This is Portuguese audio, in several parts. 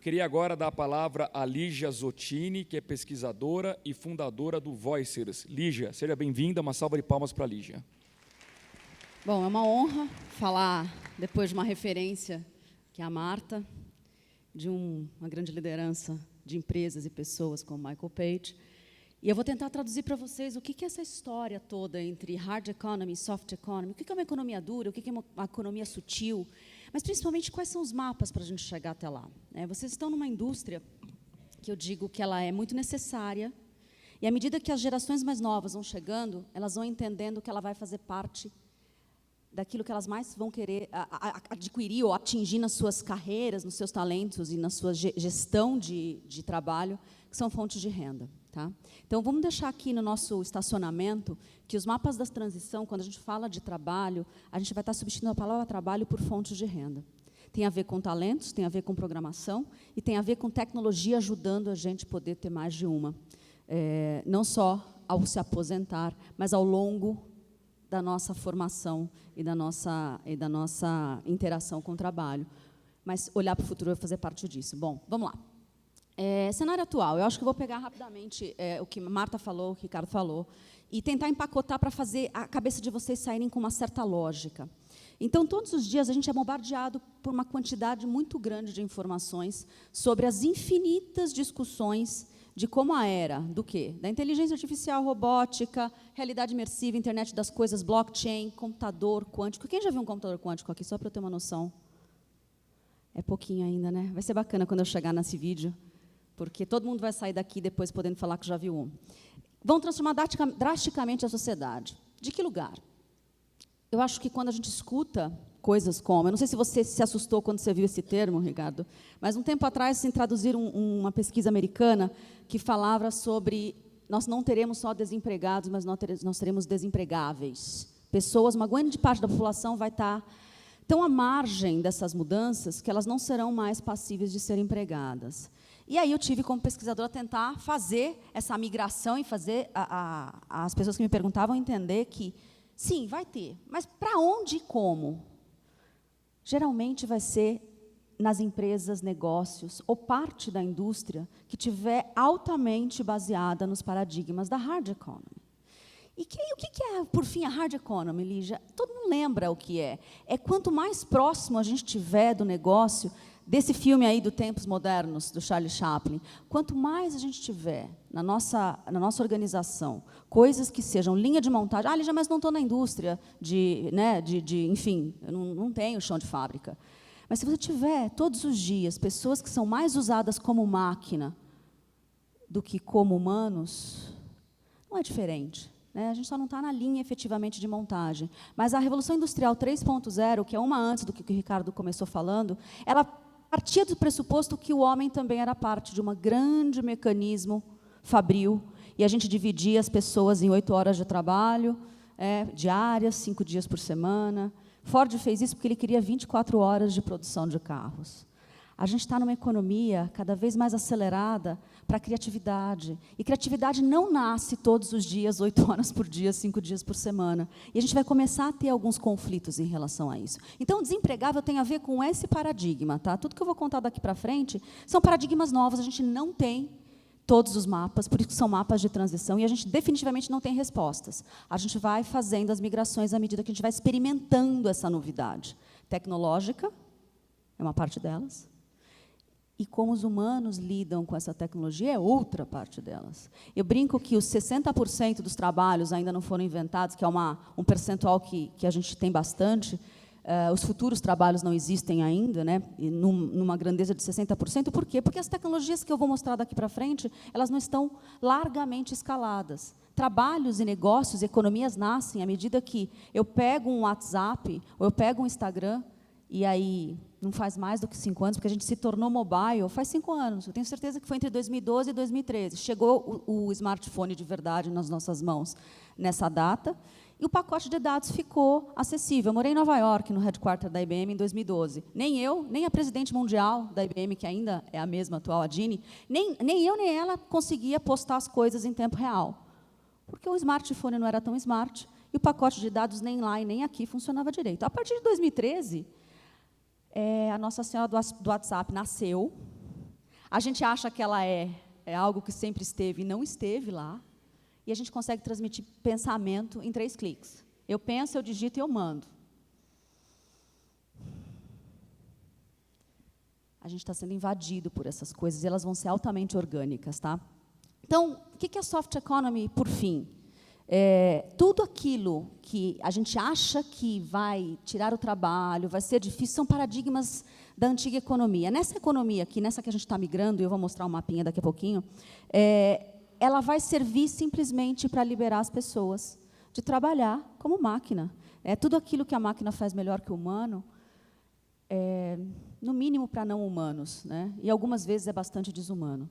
queria agora dar a palavra a Lígia Zottini, que é pesquisadora e fundadora do Voicers. Lígia, seja bem-vinda, uma salva de palmas para a Lígia. Bom, é uma honra falar, depois de uma referência, que é a Marta, de uma grande liderança de empresas e pessoas como Michael Page. E eu vou tentar traduzir para vocês o que é essa história toda entre hard economy e soft economy, o que é uma economia dura, o que é uma economia sutil, mas, principalmente, quais são os mapas para a gente chegar até lá. Vocês estão numa indústria que eu digo que ela é muito necessária, e, à medida que as gerações mais novas vão chegando, elas vão entendendo que ela vai fazer parte daquilo que elas mais vão querer adquirir ou atingir nas suas carreiras, nos seus talentos e na sua gestão de trabalho, que são fontes de renda. Tá? Então, vamos deixar aqui no nosso estacionamento que os mapas da transição, quando a gente fala de trabalho, a gente vai estar substituindo a palavra trabalho por fontes de renda. Tem a ver com talentos, tem a ver com programação e tem a ver com tecnologia ajudando a gente poder ter mais de uma. Não só ao se aposentar, mas ao longo da nossa formação e da nossa interação com o trabalho. Mas olhar para o futuro vai fazer parte disso. Bom, vamos lá. Cenário atual, eu acho que eu vou pegar rapidamente o que Marta falou, o que Ricardo falou, e tentar empacotar para fazer a cabeça de vocês saírem com uma certa lógica. Então, todos os dias, a gente é bombardeado por uma quantidade muito grande de informações sobre as infinitas discussões de como a era do quê? Da inteligência artificial, robótica, realidade imersiva, internet das coisas, blockchain, computador quântico. Quem já viu um computador quântico aqui, só para eu ter uma noção? É pouquinho ainda, né? Vai ser bacana quando eu chegar nesse vídeo, porque todo mundo vai sair daqui depois podendo falar que já viu um. Vão transformar drasticamente a sociedade. De que lugar? Eu acho que quando a gente escuta coisas como... Eu não sei se você se assustou quando você viu esse termo, Ricardo, mas um tempo atrás traduziram uma pesquisa americana que falava sobre nós não teremos só desempregados, mas nós teremos desempregáveis. Pessoas, uma grande parte da população vai estar tão à margem dessas mudanças que elas não serão mais passíveis de serem empregadas. E aí eu tive, como pesquisadora, tentar fazer essa migração e fazer as pessoas que me perguntavam entender que, sim, vai ter, mas para onde e como? Geralmente vai ser nas empresas, negócios, ou parte da indústria que estiver altamente baseada nos paradigmas da hard economy. E o que é, por fim, a hard economy, Lígia? Todo mundo lembra o que é. É quanto mais próximo a gente estiver do negócio, desse filme aí do Tempos Modernos, do Charlie Chaplin, quanto mais a gente tiver na nossa organização coisas que sejam linha de montagem... Ah, Lígia, mas não estou na indústria enfim, eu não tenho chão de fábrica. Mas se você tiver, todos os dias, pessoas que são mais usadas como máquina do que como humanos, não é diferente. A gente só não está na linha, efetivamente, de montagem. Mas a Revolução Industrial 3.0, que é uma antes do que o Ricardo começou falando, ela partia do pressuposto que o homem também era parte de um grande mecanismo fabril, e a gente dividia as pessoas em 8 horas de trabalho diárias, 5 dias por semana. Ford fez isso porque ele queria 24 horas de produção de carros. A gente está numa economia cada vez mais acelerada para a criatividade. E criatividade não nasce todos os dias, 8 horas por dia, 5 dias por semana. E a gente vai começar a ter alguns conflitos em relação a isso. Então, o desempregável tem a ver com esse paradigma. Tá? Tudo que eu vou contar daqui para frente são paradigmas novos. A gente não tem todos os mapas, por isso que são mapas de transição, e a gente definitivamente não tem respostas. A gente vai fazendo as migrações à medida que a gente vai experimentando essa novidade. Tecnológica é uma parte delas. E como os humanos lidam com essa tecnologia é outra parte delas. Eu brinco que os 60% dos trabalhos ainda não foram inventados, que é um percentual que a gente tem bastante. Os futuros trabalhos não existem ainda, e numa grandeza de 60%. Por quê? Porque as tecnologias que eu vou mostrar daqui para frente, elas não estão largamente escaladas. Trabalhos e negócios, economias nascem à medida que eu pego um WhatsApp, ou eu pego um Instagram, e aí não faz mais do que 5 anos, porque a gente se tornou mobile faz 5 anos. Eu tenho certeza que foi entre 2012 e 2013. Chegou o smartphone de verdade nas nossas mãos nessa data, e o pacote de dados ficou acessível. Eu morei em Nova York, no headquarter da IBM, em 2012. Nem eu, nem a presidente mundial da IBM, que ainda é a mesma atual, a Ginny, nem eu, nem ela conseguia postar as coisas em tempo real. Porque o smartphone não era tão smart, e o pacote de dados nem lá e nem aqui funcionava direito. A partir de 2013... a Nossa Senhora do WhatsApp nasceu, A gente acha que ela é algo que sempre esteve e não esteve lá, e a gente consegue transmitir pensamento em 3 cliques. Eu penso, eu digito e eu mando. A gente está sendo invadido por essas coisas, e elas vão ser altamente orgânicas, tá? Então, o que é soft economy, por fim? Tudo aquilo que a gente acha que vai tirar o trabalho, vai ser difícil, são paradigmas da antiga economia. Nessa economia aqui, nessa que a gente está migrando, e eu vou mostrar um mapinha daqui a pouquinho, ela vai servir simplesmente para liberar as pessoas de trabalhar como máquina. Tudo aquilo que a máquina faz melhor que o humano, no mínimo para não humanos, né? E algumas vezes é bastante desumano.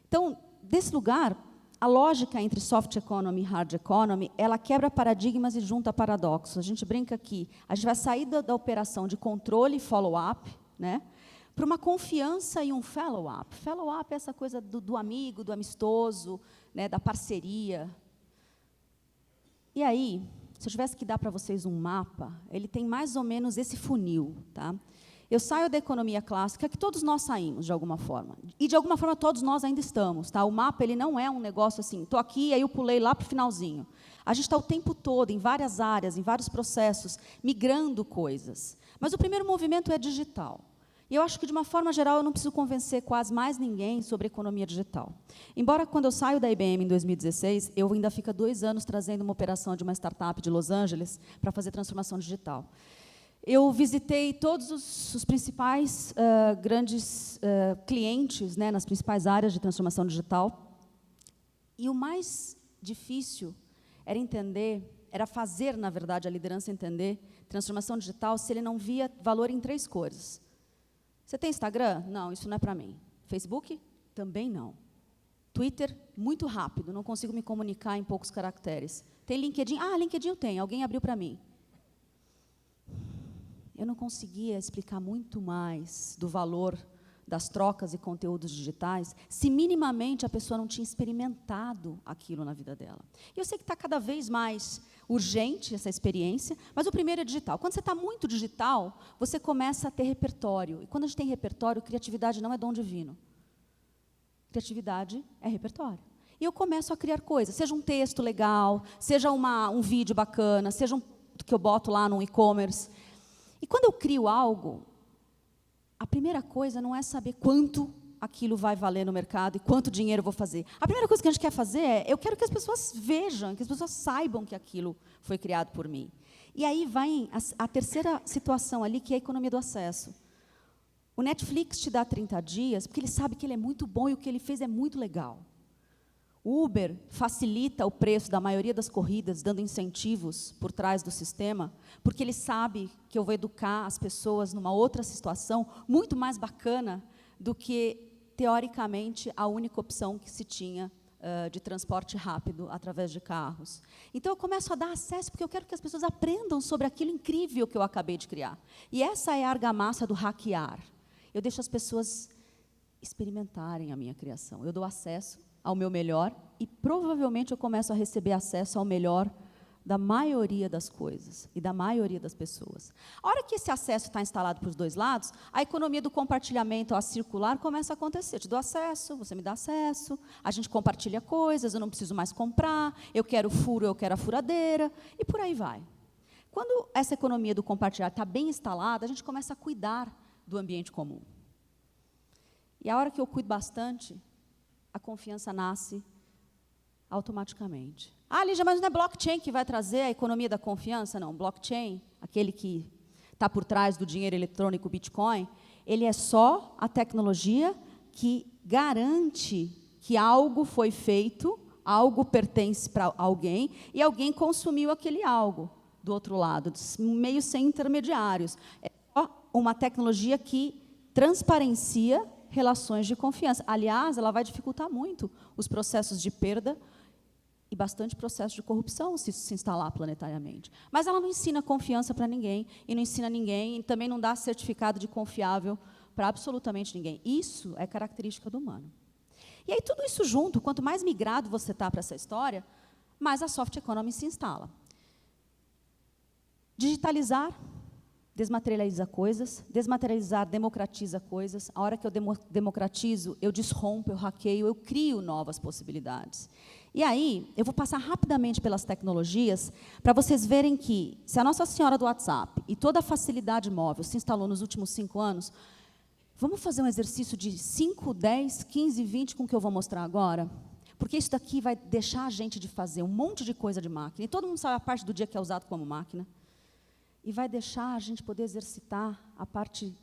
Então, desse lugar, a lógica entre soft economy e hard economy, ela quebra paradigmas e junta paradoxos. A gente brinca aqui, a gente vai sair da operação de controle e follow-up, né, para uma confiança e um follow-up. Follow-up é essa coisa do amigo, do amistoso, né, da parceria. E aí, se eu tivesse que dar para vocês um mapa, ele tem mais ou menos esse funil, tá? Eu saio da economia clássica, que todos nós saímos, de alguma forma. E, de alguma forma, todos nós ainda estamos. Tá? O mapa ele não é um negócio assim, estou aqui, e aí eu pulei lá para o finalzinho. A gente está o tempo todo, em várias áreas, em vários processos, migrando coisas. Mas o primeiro movimento é digital. E eu acho que, de uma forma geral, eu não preciso convencer quase mais ninguém sobre economia digital. Embora, quando eu saio da IBM em 2016, eu ainda fico 2 anos trazendo uma operação de uma startup de Los Angeles para fazer transformação digital. Eu visitei todos os principais grandes clientes, né, nas principais áreas de transformação digital. E o mais difícil era fazer, na verdade, a liderança entender transformação digital se ele não via valor em 3 coisas. Você tem Instagram? Não, isso não é para mim. Facebook? Também não. Twitter? Muito rápido, não consigo me comunicar em poucos caracteres. Tem LinkedIn? Ah, LinkedIn eu tenho, alguém abriu para mim. Eu não conseguia explicar muito mais do valor das trocas e conteúdos digitais se minimamente a pessoa não tinha experimentado aquilo na vida dela. E eu sei que está cada vez mais urgente essa experiência, mas o primeiro é digital. Quando você está muito digital, você começa a ter repertório. E quando a gente tem repertório, criatividade não é dom divino. Criatividade é repertório. E eu começo a criar coisas, seja um texto legal, seja um vídeo bacana, seja que eu boto lá no e-commerce. E quando eu crio algo, a primeira coisa não é saber quanto aquilo vai valer no mercado e quanto dinheiro eu vou fazer. A primeira coisa que a gente quer fazer eu quero que as pessoas vejam, que as pessoas saibam que aquilo foi criado por mim. E aí vai a terceira situação ali, que é a economia do acesso. O Netflix te dá 30 dias, porque ele sabe que ele é muito bom e o que ele fez é muito legal. O Uber facilita o preço da maioria das corridas, dando incentivos por trás do sistema, porque ele sabe que eu vou educar as pessoas numa outra situação muito mais bacana do que, teoricamente, a única opção que se tinha de transporte rápido através de carros. Então, eu começo a dar acesso, porque eu quero que as pessoas aprendam sobre aquilo incrível que eu acabei de criar. E essa é a argamassa do hackear. Eu deixo as pessoas experimentarem a minha criação. Eu dou acesso ao meu melhor e, provavelmente, eu começo a receber acesso ao melhor da maioria das coisas e da maioria das pessoas. A hora que esse acesso está instalado para os 2 lados, a economia do compartilhamento a circular começa a acontecer. Eu te dou acesso, você me dá acesso, a gente compartilha coisas, eu não preciso mais comprar, eu quero furo, eu quero a furadeira, e por aí vai. Quando essa economia do compartilhar está bem instalada, a gente começa a cuidar do ambiente comum. E a hora que eu cuido bastante, a confiança nasce automaticamente. Ah, Lígia, mas não é blockchain que vai trazer a economia da confiança? Não, blockchain, aquele que está por trás do dinheiro eletrônico Bitcoin, ele é só a tecnologia que garante que algo foi feito, algo pertence para alguém, e alguém consumiu aquele algo do outro lado, meio sem intermediários. É só uma tecnologia que transparencia relações de confiança. Aliás, ela vai dificultar muito os processos de perda e bastante processo de corrupção se isso se instalar planetariamente. Mas ela não ensina confiança para ninguém, e não ensina ninguém, e também não dá certificado de confiável para absolutamente ninguém. Isso é característica do humano. E aí, tudo isso junto, quanto mais migrado você está para essa história, mais a soft economy se instala. Digitalizar, desmaterializa coisas, desmaterializar democratiza coisas. A hora que eu democratizo, eu desrompo, eu hackeio, eu crio novas possibilidades. E aí, eu vou passar rapidamente pelas tecnologias para vocês verem que, se a Nossa Senhora do WhatsApp e toda a facilidade móvel se instalou nos últimos 5 anos, vamos fazer um exercício de 5, 10, 15, 20 com o que eu vou mostrar agora? Porque isso daqui vai deixar a gente de fazer um monte de coisa de máquina, e todo mundo sabe a parte do dia que é usado como máquina, e vai deixar a gente poder exercitar a parte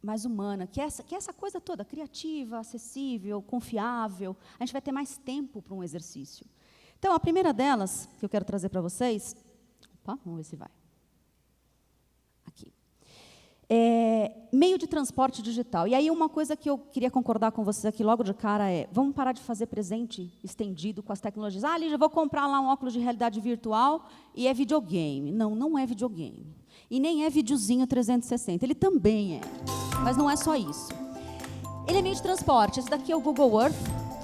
mais humana, que é essa coisa toda, criativa, acessível, confiável. A gente vai ter mais tempo para um exercício. Então, a primeira delas, que eu quero trazer para vocês... Opa, vamos ver se vai. Aqui. Meio de transporte digital. E aí, uma coisa que eu queria concordar com vocês aqui logo de cara é, vamos parar de fazer presente estendido com as tecnologias. Ah, Lígia, eu vou comprar lá um óculos de realidade virtual e é videogame. Não, não é videogame. E nem é videozinho 360. Ele também é. Mas não é só isso. Ele é meio de transporte. Esse daqui é o Google Earth.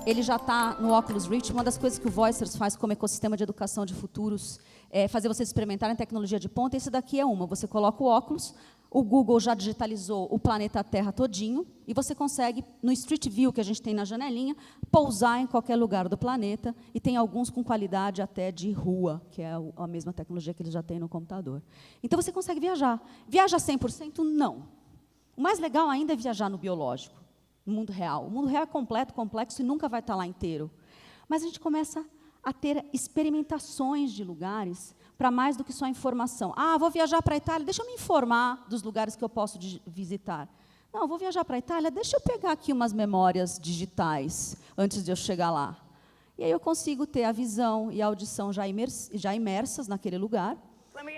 Ele já está no Oculus Rift. Uma das coisas que o Voicers faz como ecossistema de educação de futuros é fazer vocês experimentarem tecnologia de ponta. Esse daqui é uma. Você coloca o óculos, o Google já digitalizou o planeta Terra todinho, e você consegue, no Street View que a gente tem na janelinha, pousar em qualquer lugar do planeta, e tem alguns com qualidade até de rua, que é a mesma tecnologia que eles já têm no computador. Então, você consegue viajar. Viaja 100%? Não. O mais legal ainda é viajar no biológico, no mundo real. O mundo real é completo, complexo, e nunca vai estar lá inteiro. Mas a gente começa a ter experimentações de lugares para mais do que só informação. Ah, vou viajar para a Itália, deixa eu me informar dos lugares que eu posso visitar. Não, vou viajar para a Itália, deixa eu pegar aqui umas memórias digitais antes de eu chegar lá. E aí eu consigo ter a visão e a audição já imersas naquele lugar,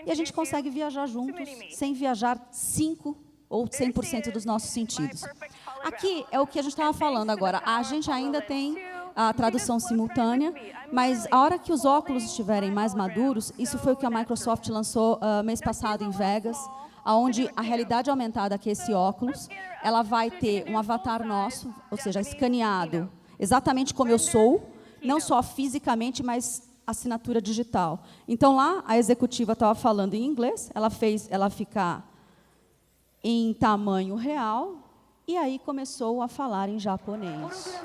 e a gente consegue viajar juntos, sem viajar 5 ou 100% dos nossos sentidos. Aqui é o que a gente estava falando agora. A gente ainda tem a tradução simultânea, mas a hora que os óculos estiverem mais maduros, isso foi o que a Microsoft lançou mês passado em Vegas, onde a realidade aumentada, que é esse óculos, ela vai ter um avatar nosso, ou seja, escaneado exatamente como eu sou, não só fisicamente, mas assinatura digital. Então, lá, a executiva estava falando em inglês, ela fez ela ficar em tamanho real, e aí começou a falar em japonês.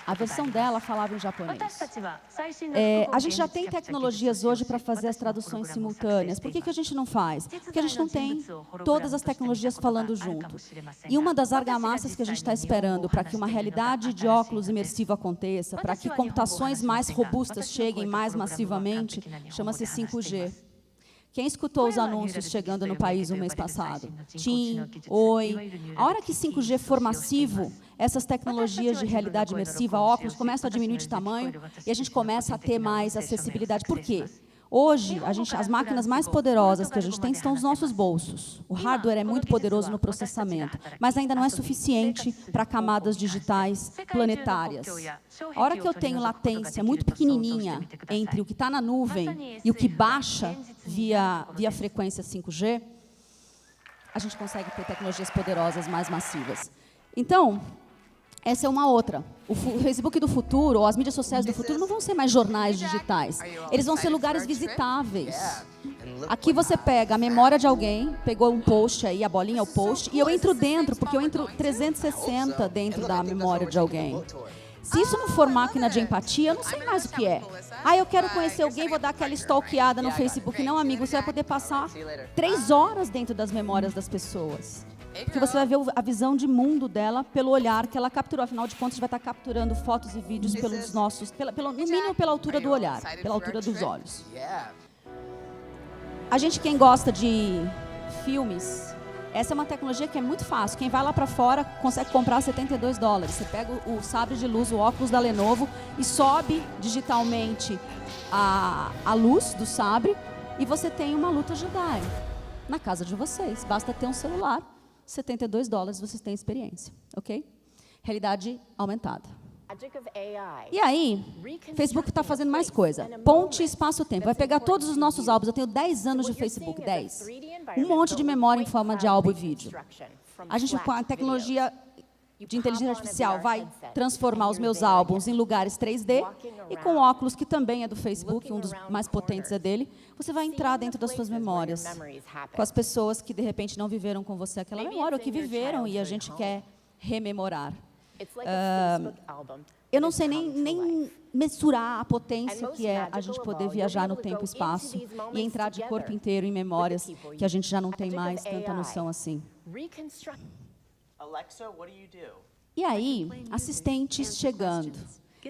A versão dela falava em japonês. A gente já tem tecnologias hoje para fazer as traduções simultâneas. Por que a gente não faz? Porque a gente não tem todas as tecnologias falando junto. E uma das argamassas que a gente está esperando para que uma realidade de óculos imersivo aconteça, para que computações mais robustas cheguem mais massivamente, chama-se 5G. Quem escutou os anúncios chegando no país no mês passado? TIM, Oi. A hora que 5G for massivo, essas tecnologias de realidade imersiva, óculos, começam a diminuir de tamanho e a gente começa a ter mais acessibilidade. Por quê? Hoje, as máquinas mais poderosas que a gente tem estão nos nossos bolsos. O hardware é muito poderoso no processamento, mas ainda não é suficiente para camadas digitais planetárias. A hora que eu tenho latência muito pequenininha entre o que está na nuvem e o que baixa via frequência 5G, a gente consegue ter tecnologias poderosas mais massivas. Então, essa é uma outra. O Facebook do futuro, ou as mídias sociais do futuro, não vão ser mais jornais digitais. Eles vão ser lugares visitáveis. Aqui você pega a memória de alguém, pegou um post aí, a bolinha é o post, e eu entro dentro, porque eu entro 360 dentro da memória de alguém. Se isso não for máquina de empatia, eu não sei mais o que é. Ah, eu quero conhecer alguém, vou dar aquela stalkeada no Facebook. Não, amigo, você vai poder passar 3 horas dentro das memórias das pessoas. Porque você vai ver a visão de mundo dela pelo olhar que ela capturou. Afinal de contas, vai estar capturando fotos e vídeos pelos nossos, no mínimo pela altura do olhar, pela altura dos olhos. A gente, quem gosta de filmes, essa é uma tecnologia que é muito fácil. Quem vai lá para fora consegue comprar $72. Você pega o sabre de luz, o óculos da Lenovo, e sobe digitalmente a luz do sabre, e você tem uma luta Jedi na casa de vocês. Basta ter um celular. $72, vocês têm experiência, ok? Realidade aumentada. E aí, Facebook está fazendo mais coisa. Ponte espaço-tempo. Vai pegar todos os nossos álbuns. Eu tenho 10 anos de Facebook, 10. Um monte de memória em forma de álbum e vídeo. A gente, com a tecnologia de inteligência artificial vai transformar os meus álbuns em lugares 3D, e com óculos, que também é do Facebook, um dos mais potentes é dele, você vai entrar dentro das suas memórias, com as pessoas que, de repente, não viveram com você aquela memória, ou que viveram e a gente quer rememorar. Eu não sei nem mensurar a potência que é a gente poder viajar no tempo e espaço e entrar de corpo inteiro em memórias que a gente já não tem mais tanta noção assim. Alexa, what do you do? E aí, assistentes chegando.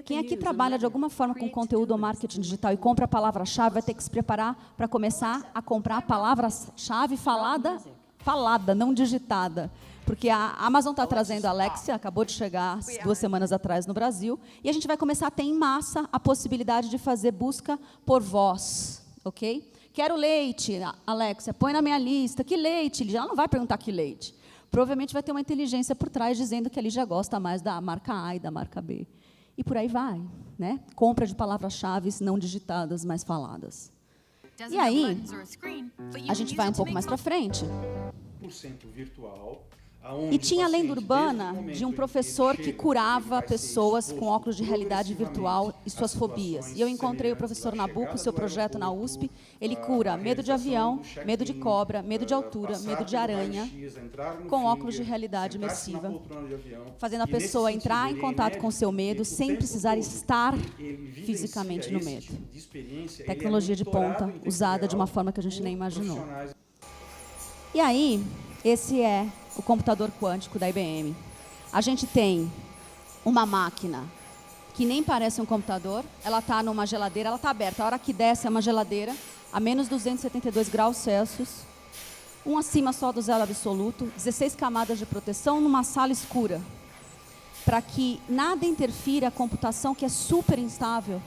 Quem aqui trabalha de alguma forma com conteúdo ou marketing digital e compra a palavra-chave vai ter que se preparar para começar a comprar a palavra-chave falada, não digitada. Porque a Amazon está trazendo a Alexa, acabou de chegar 2 semanas atrás no Brasil, e a gente vai começar a ter em massa a possibilidade de fazer busca por voz, ok? Quero leite, Alexa, põe na minha lista. Que leite? Ela não vai perguntar que leite. Provavelmente vai ter uma inteligência por trás dizendo que ali já gosta mais da marca A e da marca B. E por aí vai, né? Compra de palavras-chave não digitadas, mas faladas. E aí, a gente vai um pouco mais para frente. 100% virtual. E tinha a lenda urbana de um professor que curava pessoas com óculos de realidade virtual e suas fobias. E eu encontrei o professor Nabuco, seu projeto na USP. Ele cura medo de avião, medo de cobra, medo de altura, medo de aranha, com óculos de realidade imersiva, fazendo a pessoa entrar em contato com o seu medo sem precisar estar fisicamente no medo. Tecnologia de ponta, usada de uma forma que a gente nem imaginou. E aí, esse é o computador quântico da IBM. A gente tem uma máquina que nem parece um computador, ela está numa geladeira, ela está aberta. A hora que desce é uma geladeira, a menos 272 graus Celsius, um acima só do zero absoluto, 16 camadas de proteção numa sala escura, para que nada interfira a computação, que é super instável,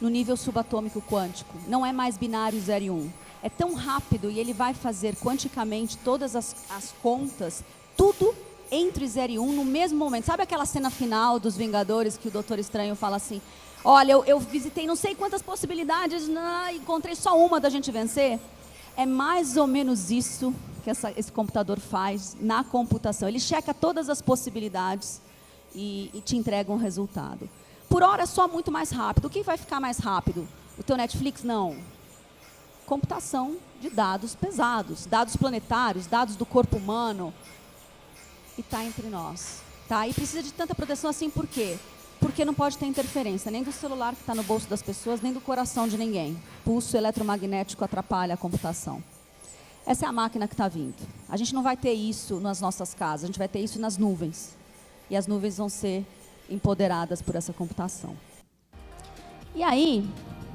no nível subatômico quântico. Não é mais binário 0 e 1. É tão rápido e ele vai fazer quanticamente todas as contas, tudo entre 0 e 1 no mesmo momento. Sabe aquela cena final dos Vingadores que o Doutor Estranho fala assim, olha, eu visitei não sei quantas possibilidades, encontrei só uma da gente vencer? É mais ou menos isso que esse computador faz na computação. Ele checa todas as possibilidades e te entrega um resultado. Por hora é só muito mais rápido. O que vai ficar mais rápido? O teu Netflix? Não. Computação de dados pesados, dados planetários, dados do corpo humano, e está entre nós. Tá? E precisa de tanta proteção assim, por quê? Porque não pode ter interferência, nem do celular que está no bolso das pessoas, nem do coração de ninguém. Pulso eletromagnético atrapalha a computação. Essa é a máquina que está vindo. A gente não vai ter isso nas nossas casas, a gente vai ter isso nas nuvens. E as nuvens vão ser empoderadas por essa computação. E aí,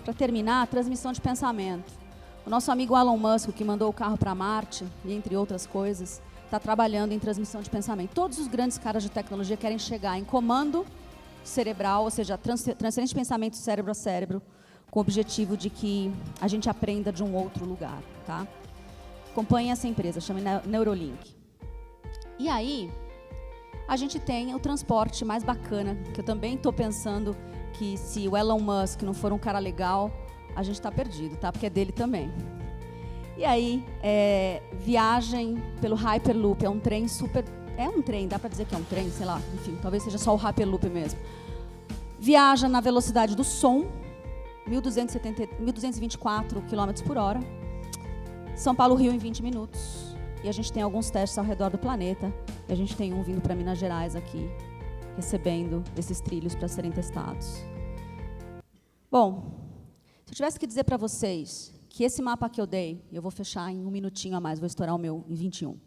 para terminar, a transmissão de pensamento. O nosso amigo Elon Musk, que mandou o carro para Marte, e entre outras coisas, está trabalhando em transmissão de pensamento. Todos os grandes caras de tecnologia querem chegar em comando cerebral, ou seja, transferência de pensamento cérebro a cérebro, com o objetivo de que a gente aprenda de um outro lugar. Tá? Acompanhe essa empresa, chama Neuralink. E aí, a gente tem o transporte mais bacana, que eu também estou pensando que se o Elon Musk não for um cara legal, a gente está perdido, tá? Porque é dele também. E aí, viagem pelo Hyperloop, é um trem super... É um trem, dá para dizer que é um trem, sei lá, enfim, talvez seja só o Hyperloop mesmo. Viaja na velocidade do som, 1.224 km por hora. São Paulo-Rio em 20 minutos. E a gente tem alguns testes ao redor do planeta. E a gente tem um vindo para Minas Gerais aqui, recebendo esses trilhos para serem testados. Bom... Se eu tivesse que dizer para vocês que esse mapa que eu dei, eu vou fechar em 1 minutinho a mais, vou estourar o meu em 21.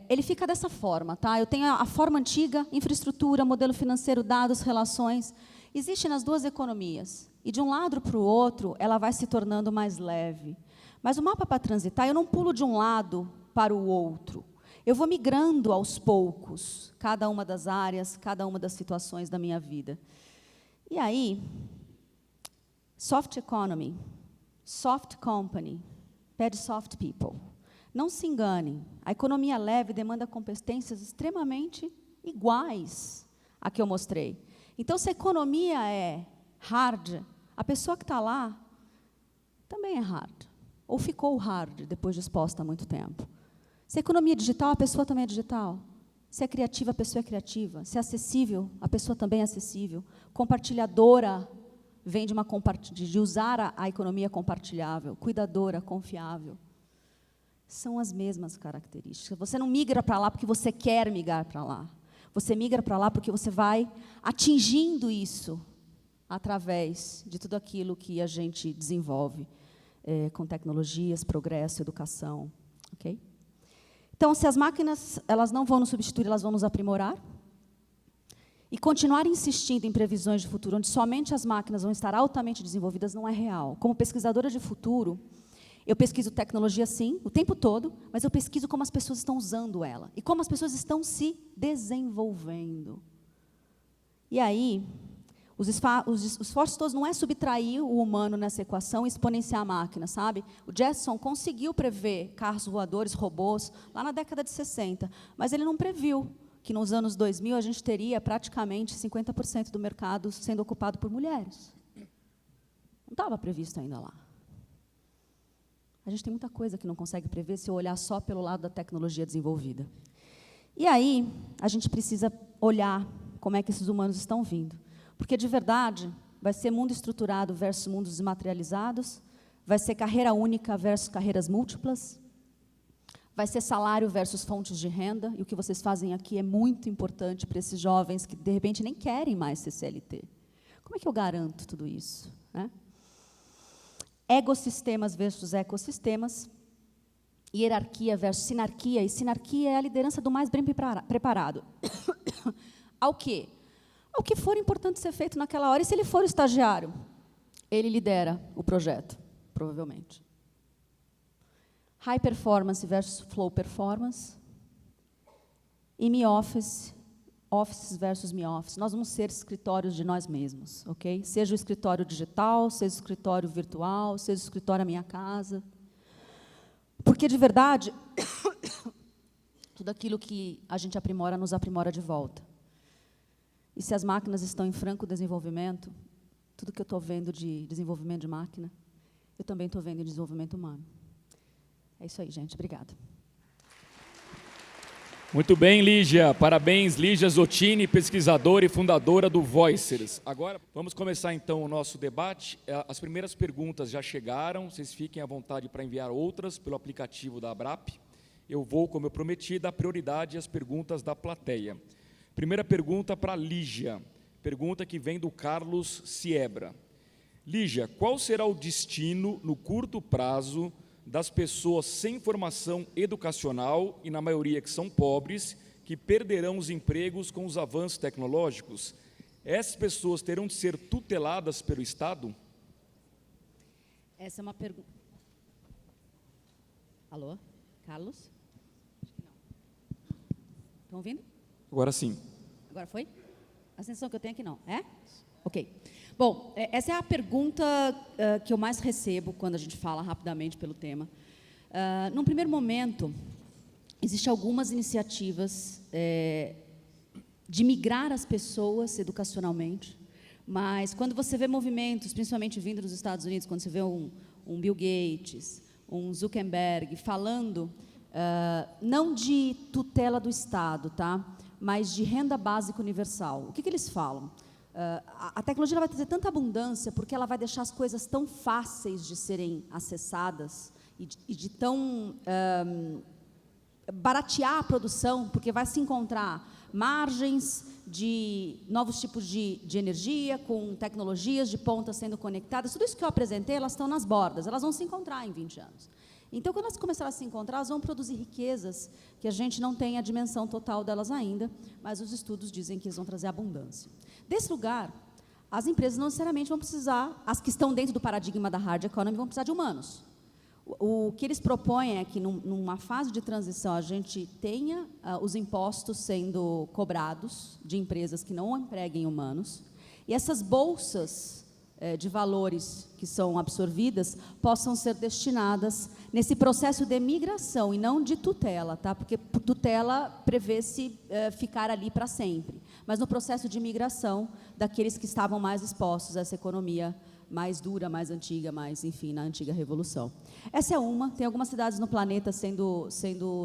Ele fica dessa forma, tá? Eu tenho a forma antiga, infraestrutura, modelo financeiro, dados, relações. Existe nas duas economias. E de um lado para o outro, ela vai se tornando mais leve. Mas o mapa para transitar, eu não pulo de um lado para o outro. Eu vou migrando aos poucos, cada uma das áreas, cada uma das situações da minha vida. E aí... Soft economy, soft company, pede soft people. Não se enganem, a economia leve demanda competências extremamente iguais à que eu mostrei. Então, se a economia é hard, a pessoa que está lá também é hard, ou ficou hard depois de exposta há muito tempo. Se a economia é digital, a pessoa também é digital. Se é criativa, a pessoa é criativa. Se é acessível, a pessoa também é acessível. Compartilhadora vem de usar a economia compartilhável. Cuidadora, confiável. São as mesmas características. Você não migra para lá porque você quer migrar para lá. Você migra para lá porque você vai atingindo isso através de tudo aquilo que a gente desenvolve com tecnologias, progresso, educação. Okay? Então, se as máquinas elas não vão nos substituir, elas vão nos aprimorar. E continuar insistindo em previsões de futuro, onde somente as máquinas vão estar altamente desenvolvidas, não é real. Como pesquisadora de futuro, eu pesquiso tecnologia, sim, o tempo todo, mas eu pesquiso como as pessoas estão usando ela e como as pessoas estão se desenvolvendo. E aí, os esforços todos não é subtrair o humano nessa equação e exponenciar a máquina, sabe? O Jetson conseguiu prever carros voadores, robôs, lá na década de 60, mas ele não previu que nos anos 2000 a gente teria praticamente 50% do mercado sendo ocupado por mulheres. Não estava previsto ainda lá. A gente tem muita coisa que não consegue prever se eu olhar só pelo lado da tecnologia desenvolvida. E aí, a gente precisa olhar como é que esses humanos estão vindo. Porque, de verdade, vai ser mundo estruturado versus mundos desmaterializados, vai ser carreira única versus carreiras múltiplas, vai ser salário versus fontes de renda, e o que vocês fazem aqui é muito importante para esses jovens que, de repente, nem querem mais ser CLT. Como é que eu garanto tudo isso, né? Ecossistemas versus ecossistemas, hierarquia versus sinarquia, e sinarquia é a liderança do mais bem preparado. Ao quê? Ao que for importante ser feito naquela hora, e se ele for o estagiário, ele lidera o projeto, provavelmente. High performance versus flow performance, e me-office, offices versus me-office. Nós vamos ser escritórios de nós mesmos, ok? Seja o escritório digital, seja o escritório virtual, seja o escritório à minha casa. Porque, de verdade, tudo aquilo que a gente aprimora, nos aprimora de volta. E se as máquinas estão em franco desenvolvimento, tudo que eu estou vendo de desenvolvimento de máquina, eu também estou vendo em desenvolvimento humano. É isso aí, gente. Obrigada. Muito bem, Lígia. Parabéns, Lígia Zottini, pesquisadora e fundadora do Voicers. Agora, vamos começar, então, o nosso debate. As primeiras perguntas já chegaram. Vocês fiquem à vontade para enviar outras pelo aplicativo da Abrap. Eu vou, como eu prometi, dar prioridade às perguntas da plateia. Primeira pergunta para Lígia. Pergunta que vem do Carlos Siebra. Lígia, qual será o destino, no curto prazo, das pessoas sem formação educacional, e na maioria que são pobres, que perderão os empregos com os avanços tecnológicos? Essas pessoas terão de ser tuteladas pelo Estado? Essa é uma pergunta... Alô? Carlos? Acho que não. Estão ouvindo? Agora sim. Agora foi? A sensação que eu tenho é que não. É? Ok. Bom, essa é a pergunta que eu mais recebo quando a gente fala rapidamente pelo tema. Num primeiro momento, existem algumas iniciativas de migrar as pessoas educacionalmente, mas quando você vê movimentos, principalmente vindo dos Estados Unidos, quando você vê um Bill Gates, um Zuckerberg, falando não de tutela do Estado, tá? Mas de renda básica universal. O que eles falam? A tecnologia vai trazer tanta abundância porque ela vai deixar as coisas tão fáceis de serem acessadas e de tão baratear a produção, porque vai se encontrar margens de novos tipos de energia, com tecnologias de ponta sendo conectadas. Tudo isso que eu apresentei, elas estão nas bordas, elas vão se encontrar em 20 anos. Então, quando elas começarem a se encontrar, elas vão produzir riquezas que a gente não tem a dimensão total delas ainda, mas os estudos dizem que eles vão trazer abundância. Desse lugar, as empresas não necessariamente vão precisar, as que estão dentro do paradigma da hard economy, vão precisar de humanos. O que eles propõem é que, numa fase de transição, a gente tenha os impostos sendo cobrados de empresas que não empreguem humanos, e essas bolsas de valores que são absorvidas possam ser destinadas nesse processo de migração e não de tutela, tá? Porque tutela prevê-se ficar ali para sempre, mas no processo de migração daqueles que estavam mais expostos a essa economia mais dura, mais antiga, mais, enfim, na antiga revolução. Essa é uma, tem algumas cidades no planeta sendo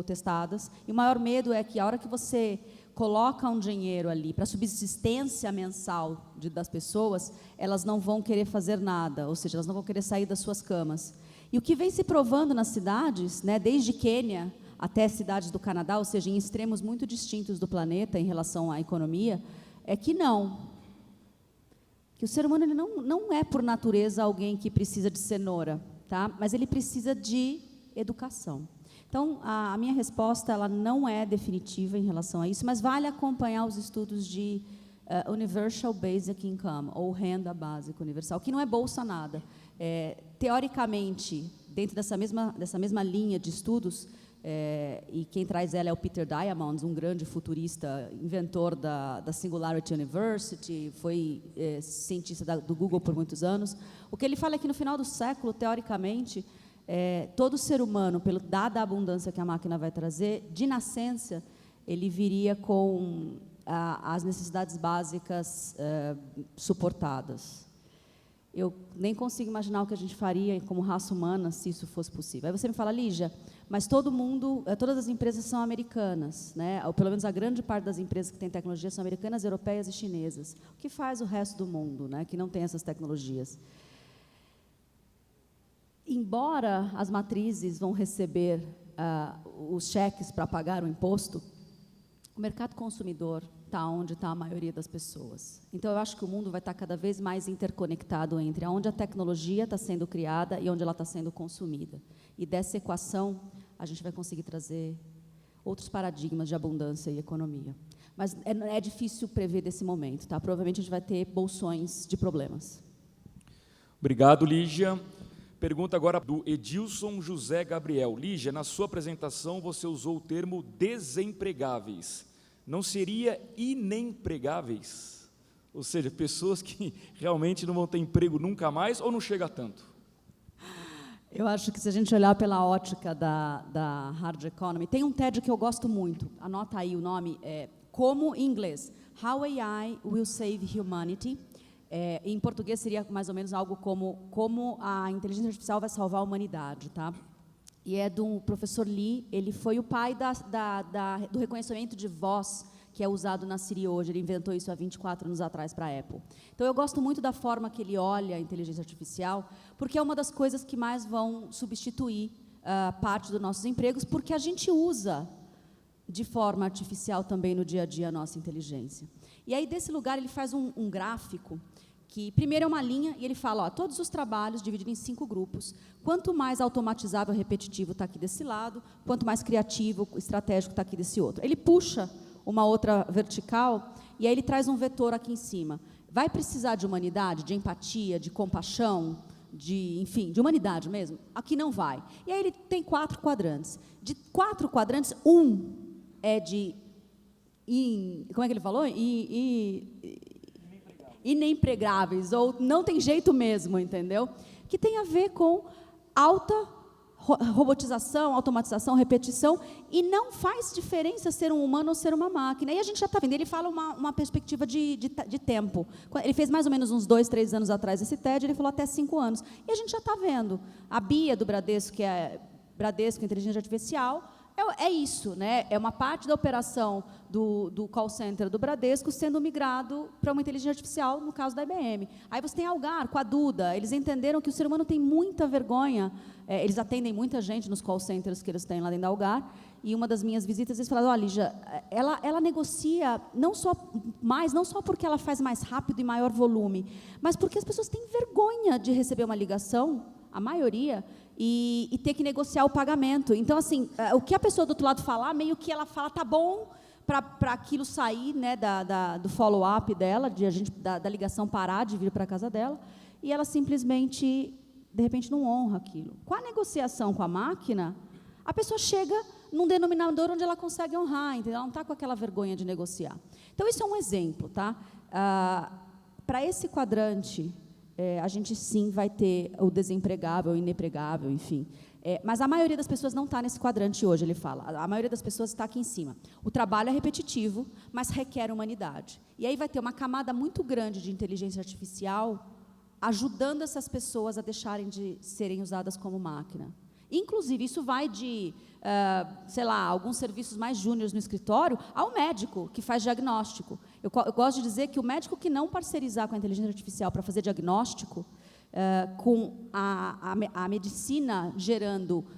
testadas, e o maior medo é que a hora que você coloca um dinheiro ali para subsistência mensal das pessoas, elas não vão querer fazer nada, ou seja, elas não vão querer sair das suas camas. E o que vem se provando nas cidades, né, desde Quênia até cidades do Canadá, ou seja, em extremos muito distintos do planeta em relação à economia, é que que o ser humano ele não é, por natureza, alguém que precisa de cenoura, tá? Mas ele precisa de educação. Então, a minha resposta ela não é definitiva em relação a isso, mas vale acompanhar os estudos de Universal Basic Income, ou renda básica universal, que não é bolsa nada. Teoricamente, dentro dessa mesma linha de estudos, e quem traz ela é o Peter Diamandis, um grande futurista, inventor da Singularity University, foi cientista do Google por muitos anos. O que ele fala é que no final do século, teoricamente, todo ser humano, dada a abundância que a máquina vai trazer, de nascença, ele viria com as necessidades básicas suportadas. Eu nem consigo imaginar o que a gente faria como raça humana se isso fosse possível. Aí você me fala, Lígia, mas todas as empresas são americanas, né? Ou pelo menos a grande parte das empresas que têm tecnologia são americanas, europeias e chinesas. O que faz o resto do mundo, né, que não tem essas tecnologias? Embora as matrizes vão receber os cheques para pagar o imposto, o mercado consumidor está onde está a maioria das pessoas. Então, eu acho que o mundo vai estar cada vez mais interconectado entre onde a tecnologia está sendo criada e onde ela está sendo consumida. E dessa equação, a gente vai conseguir trazer outros paradigmas de abundância e economia. Mas é difícil prever desse momento, tá? Provavelmente a gente vai ter bolsões de problemas. Obrigado, Lígia. Pergunta agora do Edilson José Gabriel. Lígia, na sua apresentação você usou o termo desempregáveis. Não seria inempregáveis? Ou seja, pessoas que realmente não vão ter emprego nunca mais ou não chega a tanto? Eu acho que se a gente olhar pela ótica da hard economy, tem um TED que eu gosto muito, anota aí o nome, como em inglês, How AI Will Save Humanity. Em português seria mais ou menos algo como a inteligência artificial vai salvar a humanidade, tá? E é do professor Lee, ele foi o pai do reconhecimento de voz que é usado na Siri hoje, ele inventou isso há 24 anos atrás para a Apple. Então, eu gosto muito da forma que ele olha a inteligência artificial, porque é uma das coisas que mais vão substituir parte dos nossos empregos, porque a gente usa de forma artificial também no dia a dia a nossa inteligência. E aí, desse lugar, ele faz um gráfico, que primeiro é uma linha, e ele fala, ó, todos os trabalhos divididos em 5 grupos, quanto mais automatizável e repetitivo está aqui desse lado, quanto mais criativo, estratégico está aqui desse outro. Ele puxa uma outra vertical, e aí ele traz um vetor aqui em cima. Vai precisar de humanidade, de empatia, de compaixão, enfim, de humanidade mesmo? Aqui não vai. E aí ele tem 4 quadrantes. De 4 quadrantes, um é de... como é que ele falou? Inempregáveis, ou não tem jeito mesmo, entendeu? Que tem a ver com alta robotização, automatização, repetição, e não faz diferença ser um humano ou ser uma máquina. E a gente já está vendo, ele fala uma perspectiva de tempo. Ele fez mais ou menos uns 2, 3 anos atrás esse TED, ele falou até 5 anos. E a gente já está vendo. A Bia do Bradesco, que é Bradesco Inteligência Artificial, é isso, né? É uma parte da operação do call center do Bradesco sendo migrado para uma inteligência artificial, no caso da IBM. Aí você tem a Algar, com a Duda, eles entenderam que o ser humano tem muita vergonha, eles atendem muita gente nos call centers que eles têm lá dentro da Algar, e uma das minhas visitas, eles falaram, olha, Lígia, ela negocia não só porque ela faz mais rápido e maior volume, mas porque as pessoas têm vergonha de receber uma ligação, a maioria, e ter que negociar o pagamento. Então, assim, o que a pessoa do outro lado falar, meio que ela fala, tá bom, para aquilo sair, né, do follow-up dela, da ligação parar de vir para a casa dela, e ela simplesmente, de repente, não honra aquilo. Com a negociação com a máquina, a pessoa chega num denominador onde ela consegue honrar, entendeu? Ela não está com aquela vergonha de negociar. Então, isso é um exemplo, tá? Para esse quadrante, a gente sim vai ter o desempregável, o inempregável, enfim. Mas a maioria das pessoas não está nesse quadrante hoje, ele fala. A maioria das pessoas está aqui em cima. O trabalho é repetitivo, mas requer humanidade. E aí vai ter uma camada muito grande de inteligência artificial ajudando essas pessoas a deixarem de serem usadas como máquina. Inclusive, isso vai de, sei lá, alguns serviços mais júniores no escritório, ao médico que faz diagnóstico. Eu gosto de dizer que o médico que não parcerizar com a inteligência artificial para fazer diagnóstico, com a medicina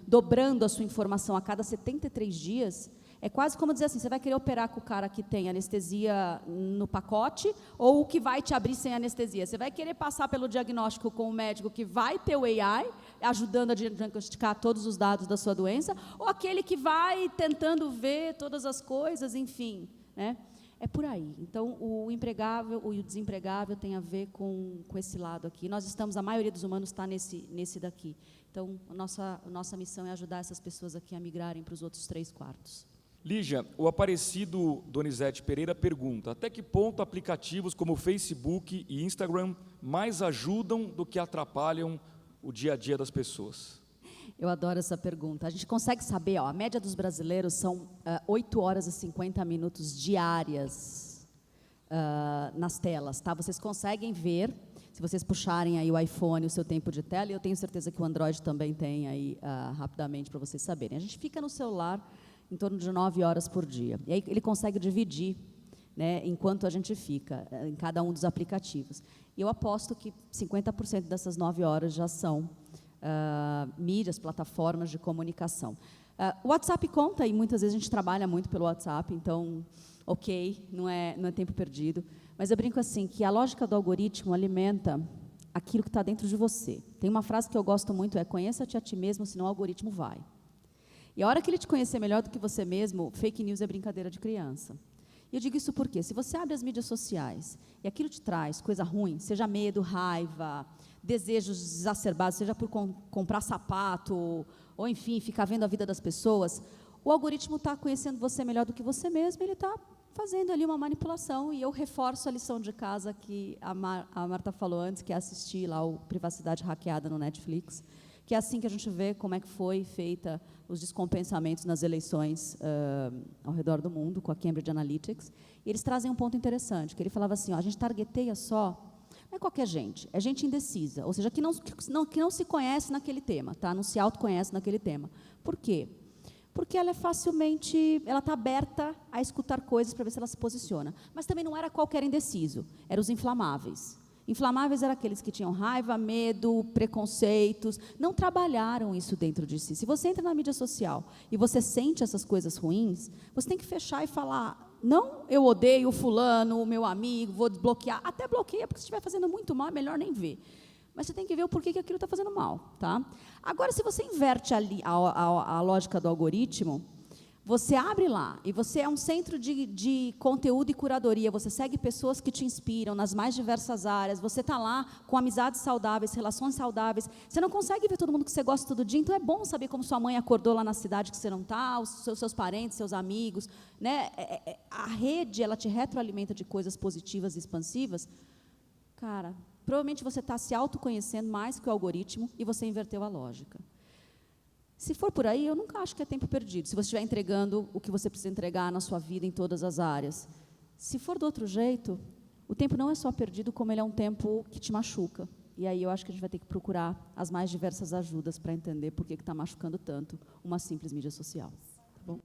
dobrando a sua informação a cada 73 dias, é quase como dizer assim, você vai querer operar com o cara que tem anestesia no pacote ou o que vai te abrir sem anestesia? Você vai querer passar pelo diagnóstico com o médico que vai ter o AI, ajudando a diagnosticar todos os dados da sua doença, ou aquele que vai tentando ver todas as coisas, enfim, né? É por aí. Então, o empregável e o desempregável tem a ver com esse lado aqui. Nós estamos, a maioria dos humanos está nesse daqui. Então, a nossa missão é ajudar essas pessoas aqui a migrarem para os outros 3/4. Lígia, o Aparecido Donizete Pereira pergunta, até que ponto aplicativos como Facebook e Instagram mais ajudam do que atrapalham o dia a dia das pessoas? Eu adoro essa pergunta. A gente consegue saber, a média dos brasileiros são 8 horas e 50 minutos diárias nas telas, tá? Vocês conseguem ver, se vocês puxarem aí o iPhone, o seu tempo de tela, e eu tenho certeza que o Android também tem aí, rapidamente, para vocês saberem. A gente fica no celular em torno de 9 horas por dia. E aí ele consegue dividir, né, enquanto a gente fica, em cada um dos aplicativos. E eu aposto que 50% dessas 9 horas já são mídias, plataformas de comunicação. O WhatsApp conta, e muitas vezes a gente trabalha muito pelo WhatsApp, então, ok, não é tempo perdido. Mas eu brinco assim, que a lógica do algoritmo alimenta aquilo que está dentro de você. Tem uma frase que eu gosto muito, conheça-te a ti mesmo, senão o algoritmo vai. E a hora que ele te conhecer melhor do que você mesmo, fake news é brincadeira de criança. E eu digo isso porque, se você abre as mídias sociais e aquilo te traz coisa ruim, seja medo, raiva, desejos exacerbados, seja por comprar sapato, ou enfim, ficar vendo a vida das pessoas, o algoritmo está conhecendo você melhor do que você mesmo, ele está fazendo ali uma manipulação, e eu reforço a lição de casa que a Marta falou antes, que é assistir lá o Privacidade Hackeada no Netflix, que é assim que a gente vê como é que foi feita os descompensamentos nas eleições ao redor do mundo, com a Cambridge Analytics. E eles trazem um ponto interessante, que ele falava assim, a gente targeteia só, não é qualquer gente, é gente indecisa, ou seja, que não se conhece naquele tema, tá? Não se autoconhece naquele tema. Por quê? Porque ela ela está aberta a escutar coisas para ver se ela se posiciona. Mas também não era qualquer indeciso, eram os inflamáveis. Inflamáveis eram aqueles que tinham raiva, medo, preconceitos, não trabalharam isso dentro de si. Se você entra na mídia social e você sente essas coisas ruins, você tem que fechar e falar, não, eu odeio o fulano, o meu amigo, vou desbloquear, até bloqueia, porque se estiver fazendo muito mal, é melhor nem ver. Mas você tem que ver o porquê que aquilo está fazendo mal, tá? Agora, se você inverte ali a lógica do algoritmo, você abre lá, e você é um centro de conteúdo e curadoria, você segue pessoas que te inspiram nas mais diversas áreas, você está lá com amizades saudáveis, relações saudáveis, você não consegue ver todo mundo que você gosta todo dia, então é bom saber como sua mãe acordou lá na cidade que você não está, os seus parentes, seus amigos, né? A rede, ela te retroalimenta de coisas positivas e expansivas. Cara, provavelmente você está se autoconhecendo mais que o algoritmo e você inverteu a lógica. Se for por aí, eu nunca acho que é tempo perdido, se você estiver entregando o que você precisa entregar na sua vida em todas as áreas. Se for do outro jeito, o tempo não é só perdido, como ele é um tempo que te machuca. E aí eu acho que a gente vai ter que procurar as mais diversas ajudas para entender por que está machucando tanto uma simples mídia social. Tá bom?